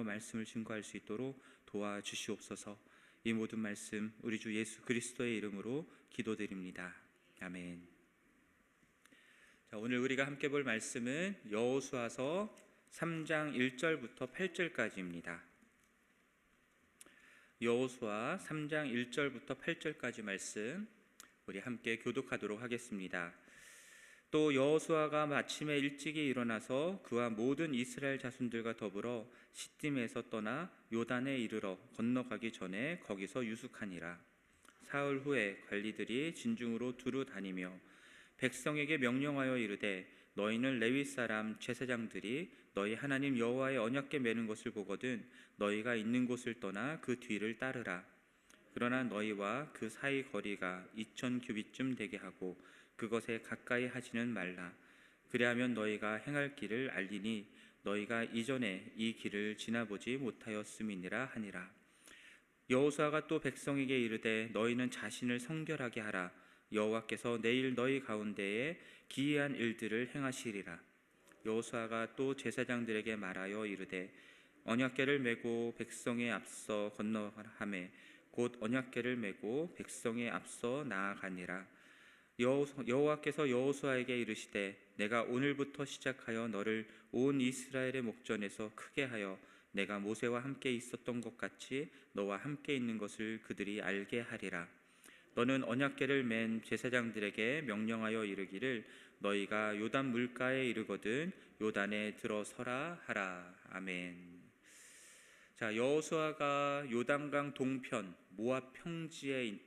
믿음으로 말씀을 증거할 수 있도록 도와주시옵소서. 이 모든 말씀 우리 주 예수 그리스도의 이름으로 기도드립니다. 아멘. 자, 오늘 우리가 함께 볼 말씀은 여호수아서 3장 1절부터 8절까지입니다. 여호수아 3장 1절부터 8절까지 말씀 우리 함께 교독하도록 하겠습니다. 또 여호수아가 아침에 일찍이 일어나서 그와 모든 이스라엘 자손들과 더불어 시딤에서 떠나 요단에 이르러 건너가기 전에 거기서 유숙하니라. 사흘 후에 관리들이 진중으로 두루 다니며 백성에게 명령하여 이르되 너희는 레위 사람 제사장들이 너희 하나님 여호와의 언약궤 매는 것을 보거든 너희가 있는 곳을 떠나 그 뒤를 따르라. 그러나 너희와 그 사이 거리가 2000 규빗쯤 되게 하고 그것에 가까이 하지는 말라. 그리하면 너희가 행할 길을 알리니 너희가 이전에 이 길을 지나보지 못하였음이니라 하니라. 여호수아가 또 백성에게 이르되 너희는 자신을 성결하게 하라. 여호와께서 내일 너희 가운데에 기이한 일들을 행하시리라. 여호수아가 또 제사장들에게 말하여 이르되 언약궤를 메고 백성에 앞서 건너가매 곧 언약궤를 메고 백성에 앞서 나아가니라. 여호와께서 여호수아에게 이르시되 내가 오늘부터 시작하여 너를 온 이스라엘의 목전에서 크게 하여 내가 모세와 함께 있었던 것 같이 너와 함께 있는 것을 그들이 알게 하리라. 너는 언약궤를 맨 제사장들에게 명령하여 이르기를 너희가 요단 물가에 이르거든 요단에 들어서라 하라. 아멘. 자, 여호수아가 요단강 동편 모압 평지에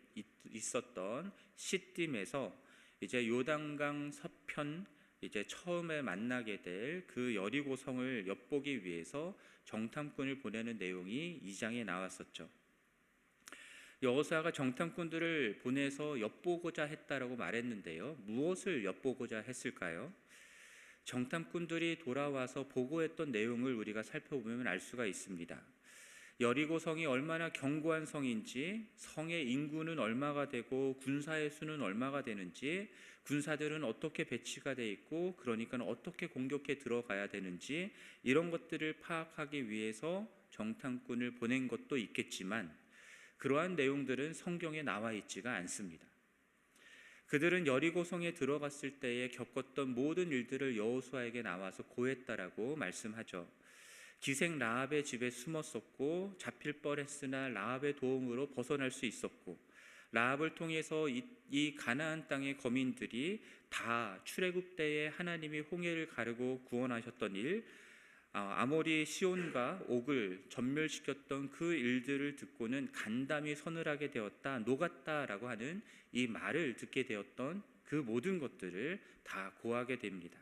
있었던 시딤에서 이제 요단강 서편 이제 처음에 만나게 될 그 여리고성을 엿보기 위해서 정탐꾼을 보내는 내용이 2장에 나왔었죠. 여호수아가 정탐꾼들을 보내서 엿보고자 했다라고 말했는데요. 무엇을 엿보고자 했을까요? 정탐꾼들이 돌아와서 보고했던 내용을 우리가 살펴보면 알 수가 있습니다. 여리고성이 얼마나 견고한 성인지, 성의 인구는 얼마가 되고 군사의 수는 얼마가 되는지, 군사들은 어떻게 배치가 돼 있고 그러니까 어떻게 공격해 들어가야 되는지 이런 것들을 파악하기 위해서 정탐꾼을 보낸 것도 있겠지만 그러한 내용들은 성경에 나와 있지가 않습니다. 그들은 여리고성에 들어갔을 때에 겪었던 모든 일들을 여호수아에게 나와서 고했다라고 말씀하죠. 기생 라합의 집에 숨었었고 잡힐 뻔했으나 라합의 도움으로 벗어날 수 있었고 라합을 통해서 이 가나안 땅의 거민들이 다 출애굽 때에 하나님이 홍해를 가르고 구원하셨던 일, 아모리 시온과 옥을 전멸시켰던 그 일들을 듣고는 간담이 서늘하게 되었다, 녹았다라고 하는 이 말을 듣게 되었던 그 모든 것들을 다 고하게 됩니다.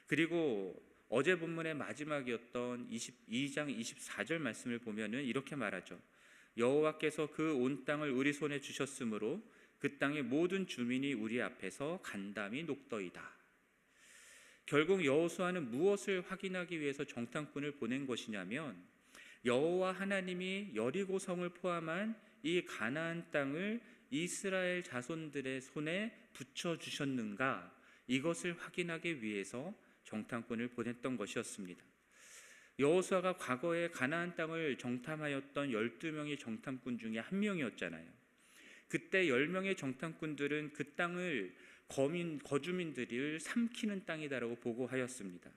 그리고 어제 본문의 마지막이었던 22장 24절 말씀을 보면은 이렇게 말하죠. 여호와께서 그 온 땅을 우리 손에 주셨으므로 그 땅의 모든 주민이 우리 앞에서 간담이 녹더이다. 결국 여호수아는 무엇을 확인하기 위해서 정탐꾼을 보낸 것이냐면 여호와 하나님이 여리고성을 포함한 이 가나안 땅을 이스라엘 자손들의 손에 붙여주셨는가, 이것을 확인하기 위해서 정탐꾼을 보냈던 것이었습니다. 여호수아가 과거에 가나안 땅을 정탐하였던 12명의 정탐꾼 중에 한 명이었잖아요. 그때 10명의 정탐꾼들은 그 땅을 거주민들을 삼키는 땅이다라고 보고하였습니다.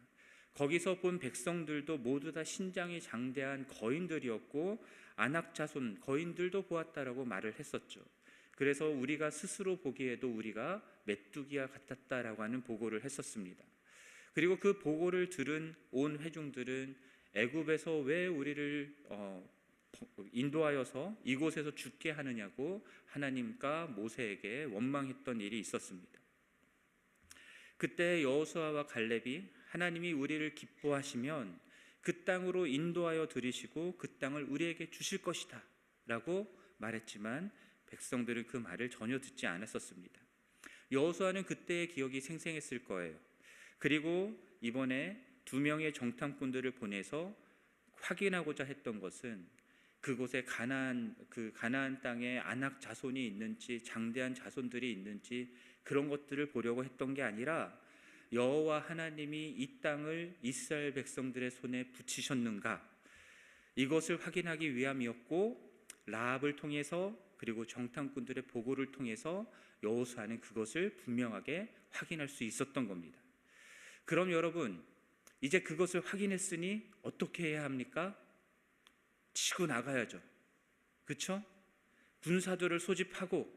거기서 본 백성들도 모두 다 신장이 장대한 거인들이었고 아낙 자손 거인들도 보았다라고 말을 했었죠. 그래서 우리가 스스로 보기에도 우리가 메뚜기와 같았다라고 하는 보고를 했었습니다. 그리고 그 보고를 들은 온 회중들은 애굽에서 왜 우리를 인도하여서 이곳에서 죽게 하느냐고 하나님과 모세에게 원망했던 일이 있었습니다. 그때 여호수아와 갈렙이 하나님이 우리를 기뻐하시면 그 땅으로 인도하여 들이시고 그 땅을 우리에게 주실 것이다 라고 말했지만 백성들은 그 말을 전혀 듣지 않았었습니다. 여호수아는 그때의 기억이 생생했을 거예요. 그리고 이번에 2명의 정탐꾼들을 보내서 확인하고자 했던 것은 그곳에 가나안 땅에 아낙 자손이 있는지 장대한 자손들이 있는지 그런 것들을 보려고 했던 게 아니라 여호와 하나님이 이 땅을 이스라엘 백성들의 손에 붙이셨는가, 이것을 확인하기 위함이었고, 라합을 통해서 그리고 정탐꾼들의 보고를 통해서 여호수아는 그것을 분명하게 확인할 수 있었던 겁니다. 그럼 여러분, 이제 그것을 확인했으니 어떻게 해야 합니까? 치고 나가야죠. 그렇죠? 군사들을 소집하고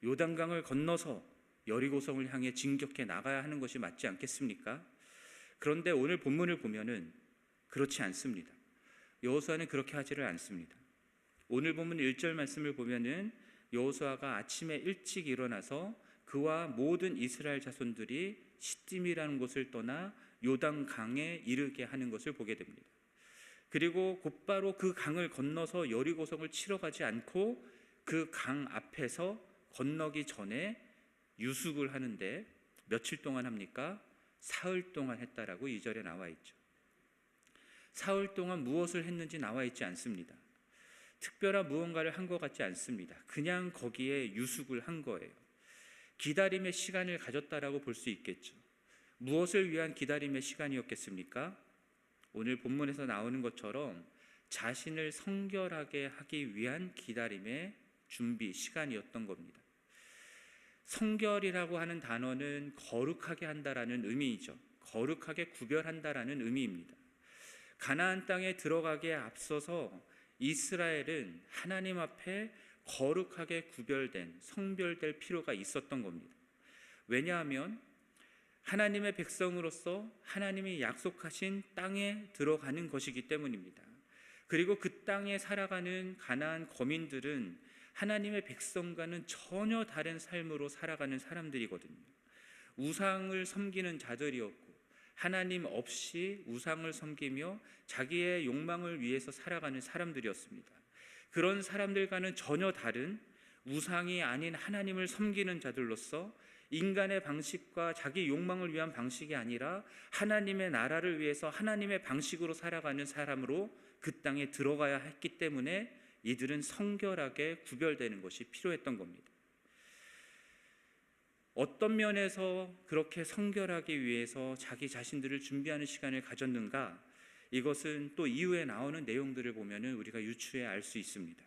요단강을 건너서 여리고성을 향해 진격해 나가야 하는 것이 맞지 않겠습니까? 그런데 오늘 본문을 보면은 그렇지 않습니다. 여호수아는 그렇게 하지를 않습니다. 오늘 본문 1절 말씀을 보면은 여호수아가 아침에 일찍 일어나서 그와 모든 이스라엘 자손들이 시딤이라는 곳을 떠나 요단강에 이르게 하는 것을 보게 됩니다. 그리고 곧바로 그 강을 건너서 여리고성을 치러 가지 않고 그 강 앞에서 건너기 전에 유숙을 하는데 며칠 동안 합니까? 사흘 동안 했다라고 2절에 나와 있죠. 사흘 동안 무엇을 했는지 나와 있지 않습니다. 특별한 무언가를 한 것 같지 않습니다. 그냥 거기에 유숙을 한 거예요. 기다림의 시간을 가졌다라고 볼 수 있겠죠. 무엇을 위한 기다림의 시간이었겠습니까? 오늘 본문에서 나오는 것처럼 자신을 성결하게 하기 위한 기다림의 준비 시간이었던 겁니다. 성결이라고 하는 단어는 거룩하게 한다라는 의미이죠. 거룩하게 구별한다라는 의미입니다. 가나안 땅에 들어가기에 앞서서 이스라엘은 하나님 앞에 거룩하게 구별된, 성별될 필요가 있었던 겁니다. 왜냐하면 하나님의 백성으로서 하나님이 약속하신 땅에 들어가는 것이기 때문입니다. 그리고 그 땅에 살아가는 가나안 거민들은 하나님의 백성과는 전혀 다른 삶으로 살아가는 사람들이거든요. 우상을 섬기는 자들이었고 하나님 없이 우상을 섬기며 자기의 욕망을 위해서 살아가는 사람들이었습니다. 그런 사람들과는 전혀 다른 우상이 아닌 하나님을 섬기는 자들로서 인간의 방식과 자기 욕망을 위한 방식이 아니라 하나님의 나라를 위해서 하나님의 방식으로 살아가는 사람으로 그 땅에 들어가야 했기 때문에 이들은 성결하게 구별되는 것이 필요했던 겁니다. 어떤 면에서 그렇게 성결하기 위해서 자기 자신들을 준비하는 시간을 가졌는가? 이것은 또 이후에 나오는 내용들을 보면 우리가 유추해 알 수 있습니다.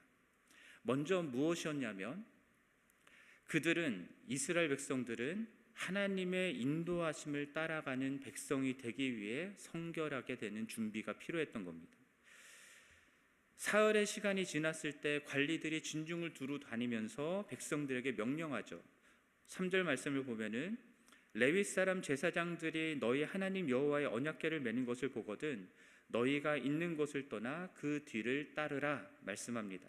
먼저 무엇이었냐면 그들은, 이스라엘 백성들은 하나님의 인도하심을 따라가는 백성이 되기 위해 성결하게 되는 준비가 필요했던 겁니다. 사흘의 시간이 지났을 때 관리들이 진중을 두루 다니면서 백성들에게 명령하죠. 3절 말씀을 보면은 레위 사람 제사장들이 너희 하나님 여호와의 언약궤를 매는 것을 보거든 너희가 있는 곳을 떠나 그 뒤를 따르라 말씀합니다.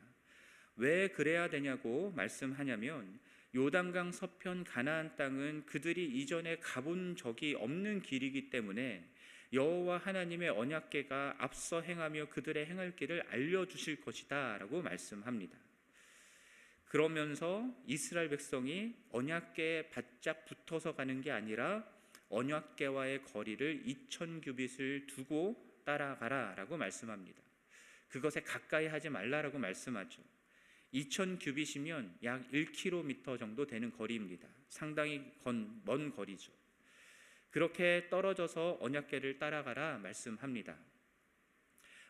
왜 그래야 되냐고 말씀하냐면 요단강 서편 가나안 땅은 그들이 이전에 가본 적이 없는 길이기 때문에 여호와 하나님의 언약궤가 앞서 행하며 그들의 행할 길을 알려주실 것이다 라고 말씀합니다. 그러면서 이스라엘 백성이 언약궤에 바짝 붙어서 가는 게 아니라 언약궤와의 거리를 2000규빗을 두고 따라가라 라고 말씀합니다. 그것에 가까이 하지 말라라고 말씀하죠. 2000규빗이면 약 1km 정도 되는 거리입니다. 상당히 먼 거리죠. 그렇게 떨어져서 언약궤를 따라가라 말씀합니다.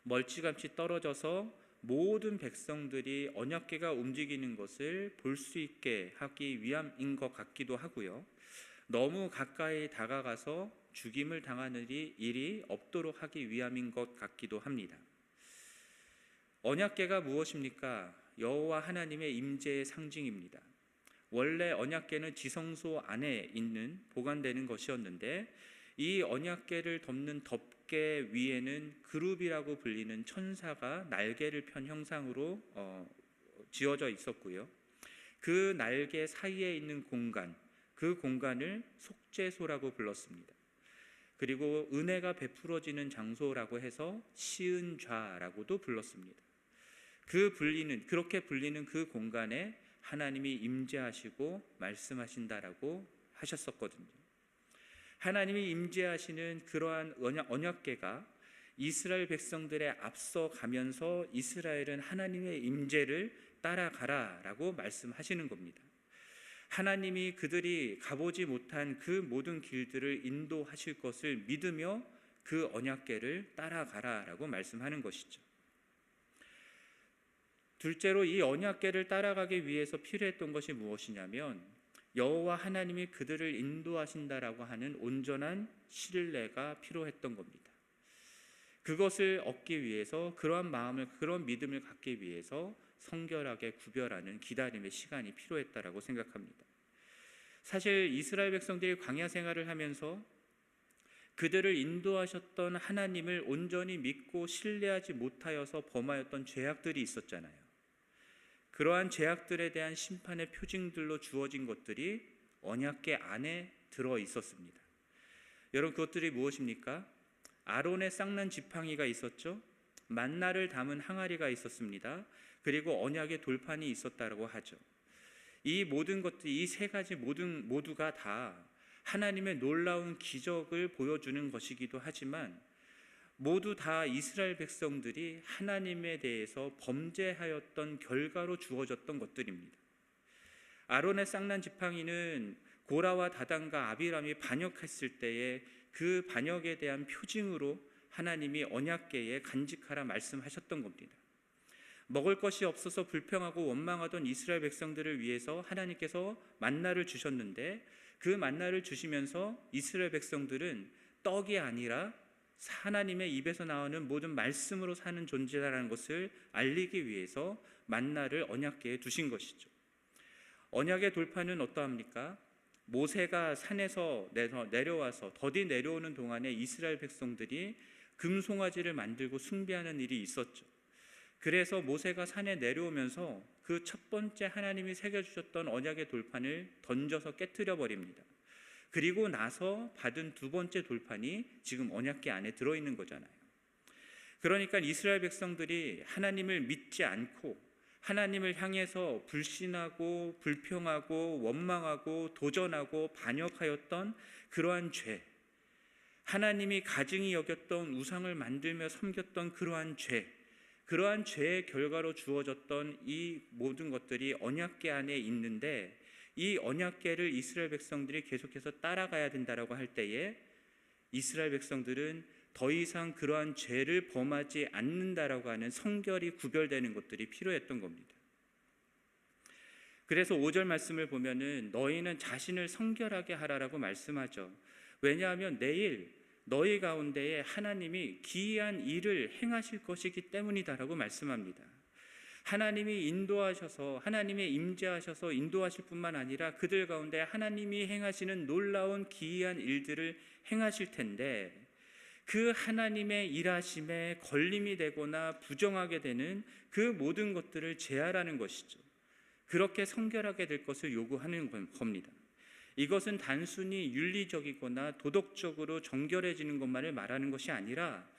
멀찌감치 떨어져서 모든 백성들이 언약궤가 움직이는 것을 볼 수 있게 하기 위함인 것 같기도 하고요. 너무 가까이 다가가서 죽임을 당하는 일이 없도록 하기 위함인 것 같기도 합니다. 언약궤가 무엇입니까? 여호와 하나님의 임재의 상징입니다. 원래 언약궤는 지성소 안에 있는 보관되는 것이었는데 이 언약궤를 덮는 덮개 위에는 그룹이라고 불리는 천사가 날개를 편 형상으로 지어져 있었고요. 그 날개 사이에 있는 공간, 그 공간을 속죄소라고 불렀습니다. 그리고 은혜가 베풀어지는 장소라고 해서 시은좌라고도 불렀습니다. 그렇게 불리는 그 공간에 하나님이 임재하시고 말씀하신다라고 하셨었거든요. 하나님이 임재하시는 그러한 언약궤가 이스라엘 백성들의 앞서 가면서 이스라엘은 하나님의 임재를 따라가라라고 말씀하시는 겁니다. 하나님이 그들이 가보지 못한 그 모든 길들을 인도하실 것을 믿으며 그 언약궤를 따라가라라고 말씀하는 것이죠. 둘째로 이 언약궤를 따라가기 위해서 필요했던 것이 무엇이냐면 여호와 하나님이 그들을 인도하신다라고 하는 온전한 신뢰가 필요했던 겁니다. 그것을 얻기 위해서 그러한 마음을, 그런 믿음을 갖기 위해서 성결하게 구별하는 기다림의 시간이 필요했다라고 생각합니다. 사실 이스라엘 백성들이 광야 생활을 하면서 그들을 인도하셨던 하나님을 온전히 믿고 신뢰하지 못하여서 범하였던 죄악들이 있었잖아요. 그러한 죄악들에 대한 심판의 표징들로 주어진 것들이 언약궤 안에 들어 있었습니다. 여러분, 그것들이 무엇입니까? 아론의 쌍난 지팡이가 있었죠. 만나를 담은 항아리가 있었습니다. 그리고 언약의 돌판이 있었다고 하죠. 이 모든 것들이, 이 세 가지 모두가 다 하나님의 놀라운 기적을 보여주는 것이기도 하지만 모두 다 이스라엘 백성들이 하나님에 대해서 범죄하였던 결과로 주어졌던 것들입니다. 아론의 쌍난 지팡이는 고라와 다단과 아비람이 반역했을 때에 그 반역에 대한 표징으로 하나님이 언약궤에 간직하라 말씀하셨던 겁니다. 먹을 것이 없어서 불평하고 원망하던 이스라엘 백성들을 위해서 하나님께서 만나를 주셨는데 그 만나를 주시면서 이스라엘 백성들은 떡이 아니라 하나님의 입에서 나오는 모든 말씀으로 사는 존재라는 것을 알리기 위해서 만나를 언약궤에 두신 것이죠. 언약의 돌판은 어떠합니까? 모세가 산에서 내려와서 더디 내려오는 동안에 이스라엘 백성들이 금송아지를 만들고 숭배하는 일이 있었죠. 그래서 모세가 산에 내려오면서 그 첫 번째 하나님이 새겨주셨던 언약의 돌판을 던져서 깨트려 버립니다. 그리고 나서 받은 두 번째 돌판이 지금 언약궤 안에 들어있는 거잖아요. 그러니까 이스라엘 백성들이 하나님을 믿지 않고 하나님을 향해서 불신하고 불평하고 원망하고 도전하고 반역하였던 그러한 죄, 하나님이 가증히 여겼던 우상을 만들며 섬겼던 그러한 죄의 결과로 주어졌던 이 모든 것들이 언약궤 안에 있는데 이 언약궤를 이스라엘 백성들이 계속해서 따라가야 된다라고 할 때에 이스라엘 백성들은 더 이상 그러한 죄를 범하지 않는다라고 하는 성결이 구별되는 것들이 필요했던 겁니다. 그래서 5절 말씀을 보면은 너희는 자신을 성결하게 하라라고 말씀하죠. 왜냐하면 내일 너희 가운데에 하나님이 기이한 일을 행하실 것이기 때문이다라고 말씀합니다. 하나님이 인도하셔서, 하나님의 임재하셔서 인도하실 뿐만 아니라 그들 가운데 하나님이 행하시는 놀라운 기이한 일들을 행하실 텐데 그 하나님의 일하심에 걸림이 되거나 부정하게 되는 그 모든 것들을 제하라는 것이죠. 그렇게 성결하게 될 것을 요구하는 겁니다. 이것은 단순히 윤리적이거나 도덕적으로 정결해지는 것만을 말하는 것이 아니라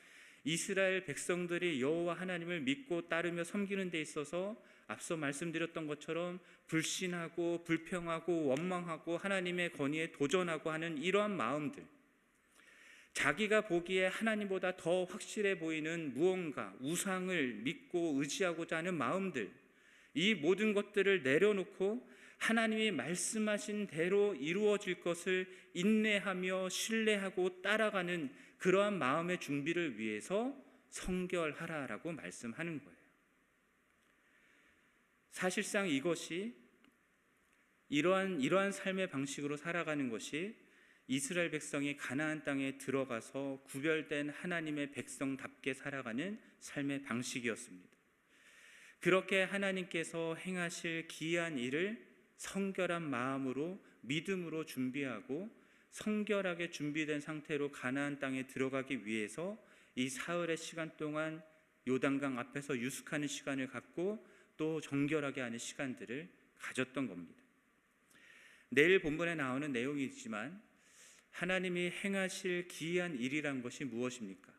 이스라엘 백성들이 여호와 하나님을 믿고 따르며 섬기는 데 있어서 앞서 말씀드렸던 것처럼 불신하고 불평하고 원망하고 하나님의 권위에 도전하고 하는 이러한 마음들, 자기가 보기에 하나님보다 더 확실해 보이는 무언가, 우상을 믿고 의지하고자 하는 마음들, 이 모든 것들을 내려놓고 하나님이 말씀하신 대로 이루어질 것을 인내하며 신뢰하고 따라가는 그러한 마음의 준비를 위해서 성결하라라고 말씀하는 거예요. 사실상 이것이 이러한 삶의 방식으로 살아가는 것이 이스라엘 백성이 가나안 땅에 들어가서 구별된 하나님의 백성답게 살아가는 삶의 방식이었습니다. 그렇게 하나님께서 행하실 기이한 일을 성결한 마음으로 믿음으로 준비하고 성결하게 준비된 상태로 가나안 땅에 들어가기 위해서 이 사흘의 시간 동안 요단강 앞에서 유숙하는 시간을 갖고 또 정결하게 하는 시간들을 가졌던 겁니다. 내일 본문에 나오는 내용이지만 하나님이 행하실 기이한 일이란 것이 무엇입니까?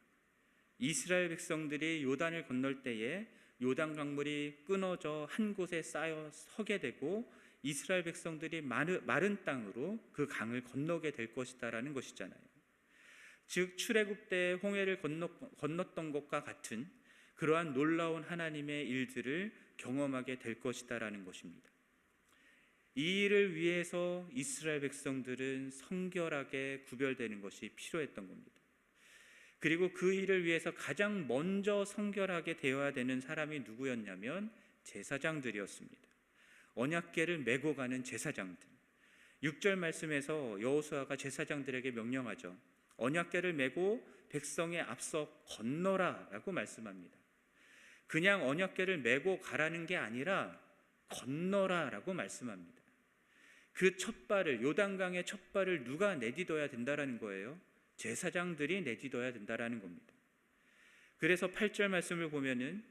이스라엘 백성들이 요단을 건널 때에 요단 강물이 끊어져 한 곳에 쌓여 서게 되고 이스라엘 백성들이 마른 땅으로 그 강을 건너게 될 것이다라는 것이잖아요. 즉 출애굽 때 홍해를 건넜던 것과 같은 그러한 놀라운 하나님의 일들을 경험하게 될 것이다라는 것입니다. 이 일을 위해서 이스라엘 백성들은 성결하게 구별되는 것이 필요했던 겁니다. 그리고 그 일을 위해서 가장 먼저 성결하게 되어야 되는 사람이 누구였냐면 제사장들이었습니다. 언약궤를 메고 가는 제사장들. 6절 말씀에서 여호수아가 제사장들에게 명령하죠. 언약궤를 메고 백성의 앞서 건너라 라고 말씀합니다. 그냥 언약궤를 메고 가라는 게 아니라 건너라 라고 말씀합니다. 그 첫 발을, 요단강의 첫 발을 누가 내딛어야 된다라는 거예요? 제사장들이 내딛어야 된다라는 겁니다. 그래서 8절 말씀을 보면은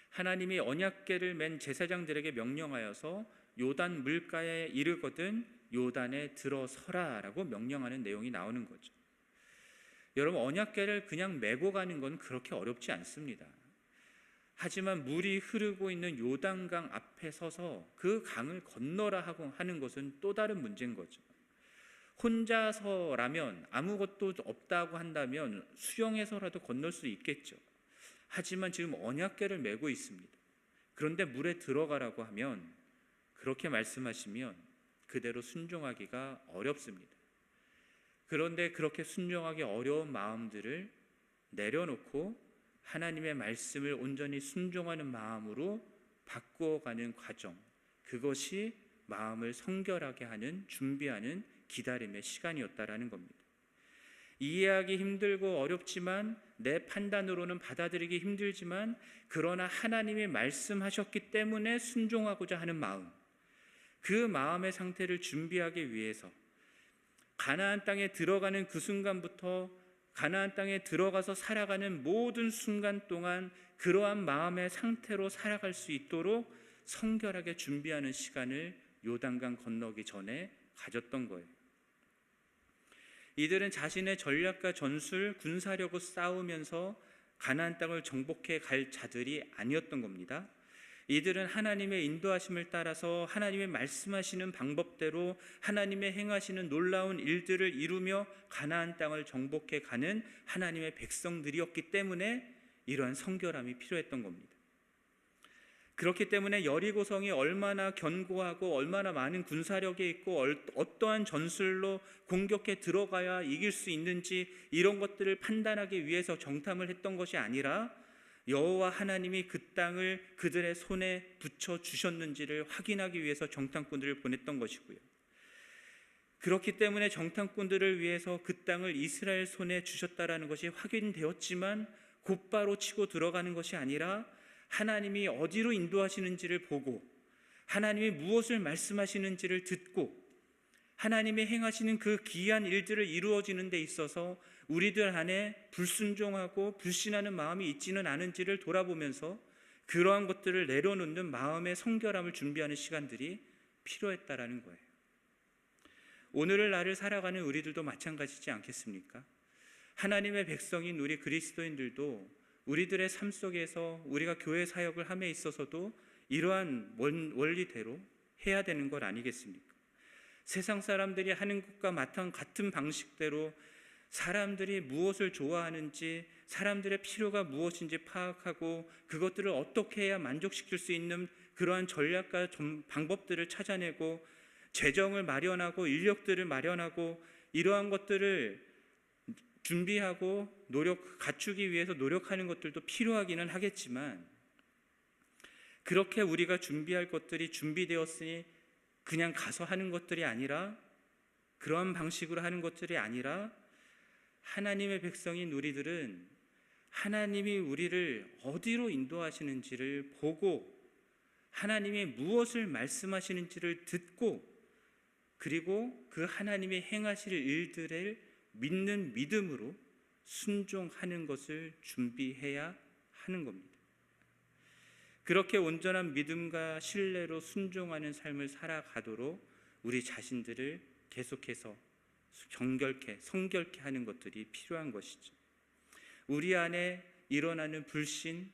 하나님이 언약궤를 맨 제사장들에게 명령하여서 요단 물가에 이르거든 요단에 들어서라 라고 명령하는 내용이 나오는 거죠. 여러분, 언약궤를 그냥 메고 가는 건 그렇게 어렵지 않습니다. 하지만 물이 흐르고 있는 요단강 앞에 서서 그 강을 건너라 하고 하는 것은 또 다른 문제인 거죠. 혼자서라면, 아무것도 없다고 한다면 수영해서라도 건널 수 있겠죠. 하지만 지금 언약궤를 메고 있습니다. 그런데 물에 들어가라고 하면, 그렇게 말씀하시면 그대로 순종하기가 어렵습니다. 그런데 그렇게 순종하기 어려운 마음들을 내려놓고 하나님의 말씀을 온전히 순종하는 마음으로 바꾸어가는 과정, 그것이 마음을 성결하게 하는, 준비하는 기다림의 시간이었다라는 겁니다. 이해하기 힘들고 어렵지만, 내 판단으로는 받아들이기 힘들지만, 그러나 하나님이 말씀하셨기 때문에 순종하고자 하는 마음, 그 마음의 상태를 준비하기 위해서 가나안 땅에 들어가는 그 순간부터 가나안 땅에 들어가서 살아가는 모든 순간 동안 그러한 마음의 상태로 살아갈 수 있도록 성결하게 준비하는 시간을 요단강 건너기 전에 가졌던 거예요. 이들은 자신의 전략과 전술, 군사력을 싸우면서 가나안 땅을 정복해 갈 자들이 아니었던 겁니다. 이들은 하나님의 인도하심을 따라서 하나님의 말씀하시는 방법대로 하나님의 행하시는 놀라운 일들을 이루며 가나안 땅을 정복해 가는 하나님의 백성들이었기 때문에 이러한 성결함이 필요했던 겁니다. 그렇기 때문에 여리고성이 얼마나 견고하고 얼마나 많은 군사력이 있고 어떠한 전술로 공격해 들어가야 이길 수 있는지, 이런 것들을 판단하기 위해서 정탐을 했던 것이 아니라 여호와 하나님이 그 땅을 그들의 손에 붙여 주셨는지를 확인하기 위해서 정탐꾼들을 보냈던 것이고요. 그렇기 때문에 정탐꾼들을 위해서 그 땅을 이스라엘 손에 주셨다라는 것이 확인되었지만 곧바로 치고 들어가는 것이 아니라 하나님이 어디로 인도하시는지를 보고, 하나님이 무엇을 말씀하시는지를 듣고, 하나님이 행하시는 그 기이한 일들을 이루어지는 데 있어서 우리들 안에 불순종하고 불신하는 마음이 있지는 않은지를 돌아보면서 그러한 것들을 내려놓는 마음의 성결함을 준비하는 시간들이 필요했다라는 거예요. 오늘을 나를 살아가는 우리들도 마찬가지지 않겠습니까? 하나님의 백성인 우리 그리스도인들도 우리들의 삶 속에서 우리가 교회 사역을 함에 있어서도 이러한 원리대로 해야 되는 것 아니겠습니까? 세상 사람들이 하는 것과 같은 방식대로 사람들이 무엇을 좋아하는지, 사람들의 필요가 무엇인지 파악하고 그것들을 어떻게 해야 만족시킬 수 있는 그러한 전략과 방법들을 찾아내고 재정을 마련하고 인력들을 마련하고 이러한 것들을 준비하고 갖추기 위해서 노력하는 것들도 필요하기는 하겠지만, 그렇게 우리가 준비할 것들이 준비되었으니 그냥 가서 하는 것들이 아니라, 그런 방식으로 하는 것들이 아니라, 하나님의 백성인 우리들은 하나님이 우리를 어디로 인도하시는지를 보고 하나님이 무엇을 말씀하시는지를 듣고, 그리고 그 하나님이 행하실 일들을 믿는 믿음으로 순종하는 것을 준비해야 하는 겁니다. 그렇게 온전한 믿음과 신뢰로 순종하는 삶을 살아가도록 우리 자신들을 계속해서 성결케 하는 것들이 필요한 것이죠. 우리 안에 일어나는 불신,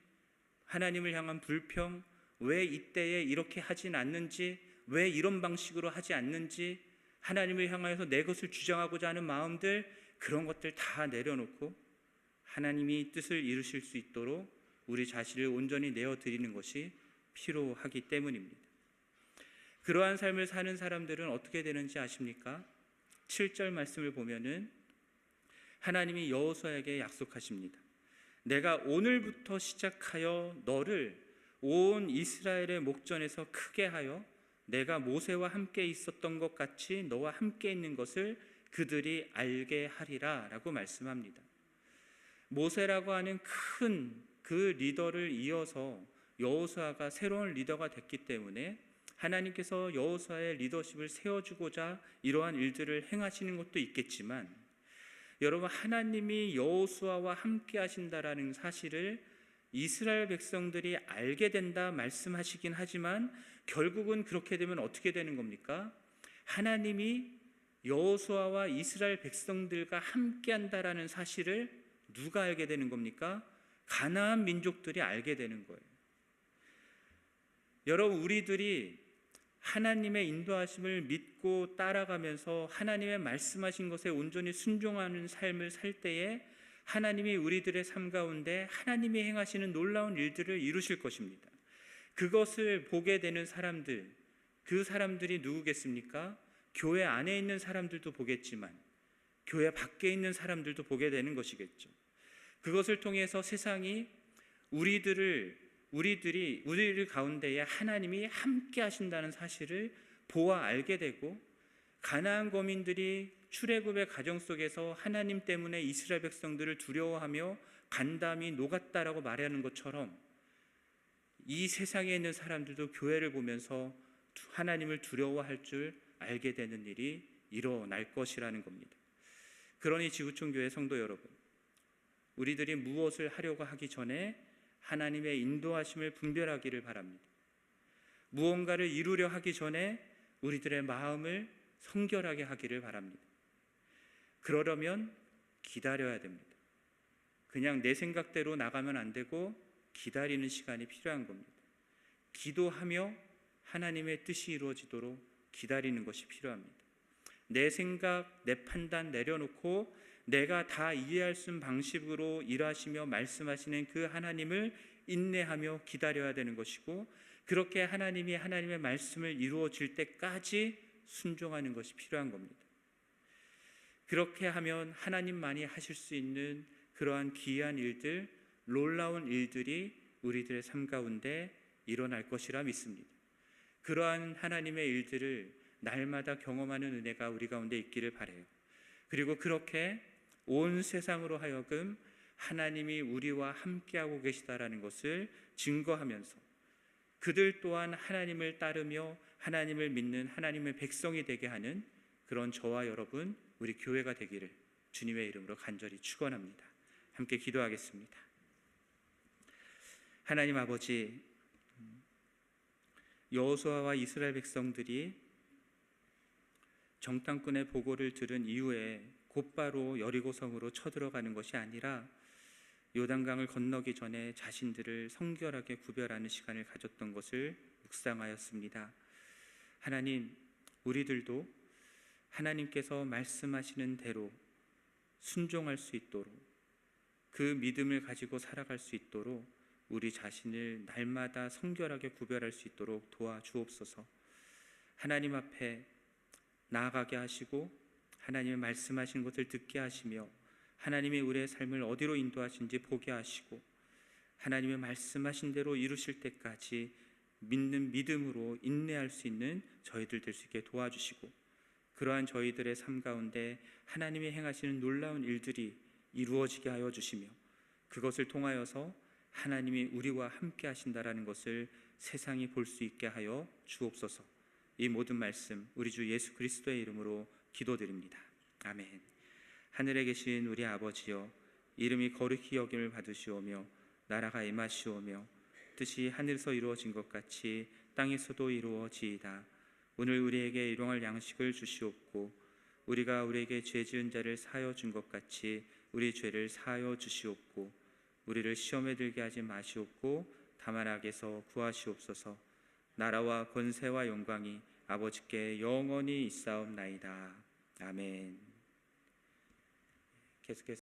하나님을 향한 불평, 왜 이때에 이렇게 하진 않는지, 왜 이런 방식으로 하지 않는지, 하나님을 향하여서 내 것을 주장하고자 하는 마음들, 그런 것들 다 내려놓고 하나님이 뜻을 이루실 수 있도록 우리 자신을 온전히 내어드리는 것이 필요하기 때문입니다. 그러한 삶을 사는 사람들은 어떻게 되는지 아십니까? 7절 말씀을 보면은 하나님이 여호수아에게 약속하십니다. 내가 오늘부터 시작하여 너를 온 이스라엘의 목전에서 크게 하여 내가 모세와 함께 있었던 것 같이 너와 함께 있는 것을 그들이 알게 하리라 라고 말씀합니다. 모세라고 하는 큰 그 리더를 이어서 여호수아가 새로운 리더가 됐기 때문에 하나님께서 여호수아의 리더십을 세워주고자 이러한 일들을 행하시는 것도 있겠지만, 여러분, 하나님이 여호수아와 함께 하신다라는 사실을 이스라엘 백성들이 알게 된다 말씀하시긴 하지만, 결국은 그렇게 되면 어떻게 되는 겁니까? 하나님이 여호수아와 이스라엘 백성들과 함께 한다라는 사실을 누가 알게 되는 겁니까? 가나안 민족들이 알게 되는 거예요. 여러분, 우리들이 하나님의 인도하심을 믿고 따라가면서 하나님의 말씀하신 것에 온전히 순종하는 삶을 살 때에 하나님이 우리들의 삶 가운데 하나님이 행하시는 놀라운 일들을 이루실 것입니다. 그것을 보게 되는 사람들, 그 사람들이 누구겠습니까? 교회 안에 있는 사람들도 보겠지만 교회 밖에 있는 사람들도 보게 되는 것이겠죠. 그것을 통해서 세상이 우리들 가운데에 하나님이 함께 하신다는 사실을 보아 알게 되고, 가나안 거민들이 출애굽의 과정 속에서 하나님 때문에 이스라엘 백성들을 두려워하며 간담이 녹았다라고 말하는 것처럼 이 세상에 있는 사람들도 교회를 보면서 하나님을 두려워할 줄 알게 되는 일이 일어날 것이라는 겁니다. 그러니 지구촌 교회 성도 여러분, 우리들이 무엇을 하려고 하기 전에 하나님의 인도하심을 분별하기를 바랍니다. 무언가를 이루려 하기 전에 우리들의 마음을 성결하게 하기를 바랍니다. 그러려면 기다려야 됩니다. 그냥 내 생각대로 나가면 안 되고 기다리는 시간이 필요한 겁니다. 기도하며 하나님의 뜻이 이루어지도록 기다리는 것이 필요합니다. 내 생각, 내 판단 내려놓고 내가 다 이해할 수 있는 방식으로 일하시며 말씀하시는 그 하나님을 인내하며 기다려야 되는 것이고, 그렇게 하나님이 하나님의 말씀을 이루어질 때까지 순종하는 것이 필요한 겁니다. 그렇게 하면 하나님만이 하실 수 있는 그러한 귀한 일들, 놀라운 일들이 우리들의 삶 가운데 일어날 것이라 믿습니다. 그러한 하나님의 일들을 날마다 경험하는 은혜가 우리 가운데 있기를 바라요. 그리고 그렇게 온 세상으로 하여금 하나님이 우리와 함께하고 계시다라는 것을 증거하면서 그들 또한 하나님을 따르며 하나님을 믿는 하나님의 백성이 되게 하는 그런 저와 여러분, 우리 교회가 되기를 주님의 이름으로 간절히 축원합니다. 함께 기도하겠습니다. 하나님 아버지, 여호수아와 이스라엘 백성들이 정탐꾼의 보고를 들은 이후에 곧바로 여리고성으로 쳐들어가는 것이 아니라 요단강을 건너기 전에 자신들을 성결하게 구별하는 시간을 가졌던 것을 묵상하였습니다. 하나님, 우리들도 하나님께서 말씀하시는 대로 순종할 수 있도록, 그 믿음을 가지고 살아갈 수 있도록 우리 자신을 날마다 성결하게 구별할 수 있도록 도와주옵소서. 하나님 앞에 나아가게 하시고 하나님의 말씀하신 것을 듣게 하시며 하나님이 우리의 삶을 어디로 인도하신지 보게 하시고 하나님의 말씀하신 대로 이루실 때까지 믿는 믿음으로 인내할 수 있는 저희들 될 수 있게 도와주시고, 그러한 저희들의 삶 가운데 하나님이 행하시는 놀라운 일들이 이루어지게 하여 주시며 그것을 통하여서 하나님이 우리와 함께 하신다라는 것을 세상이 볼 수 있게 하여 주옵소서. 이 모든 말씀 우리 주 예수 그리스도의 이름으로 기도드립니다. 아멘. 하늘에 계신 우리 아버지여, 이름이 거룩히 여김을 받으시오며 나라가 임하시오며 뜻이 하늘에서 이루어진 것 같이 땅에서도 이루어지이다. 오늘 우리에게 일용할 양식을 주시옵고 우리가 우리에게 죄 지은 자를 사하여 준 것 같이 우리 죄를 사하여 주시옵고 우리를 시험에 들게 하지 마시옵고 다만 악에서 구하시옵소서. 나라와 권세와 영광이 아버지께 영원히 있사옵나이다. 아멘. 계속해서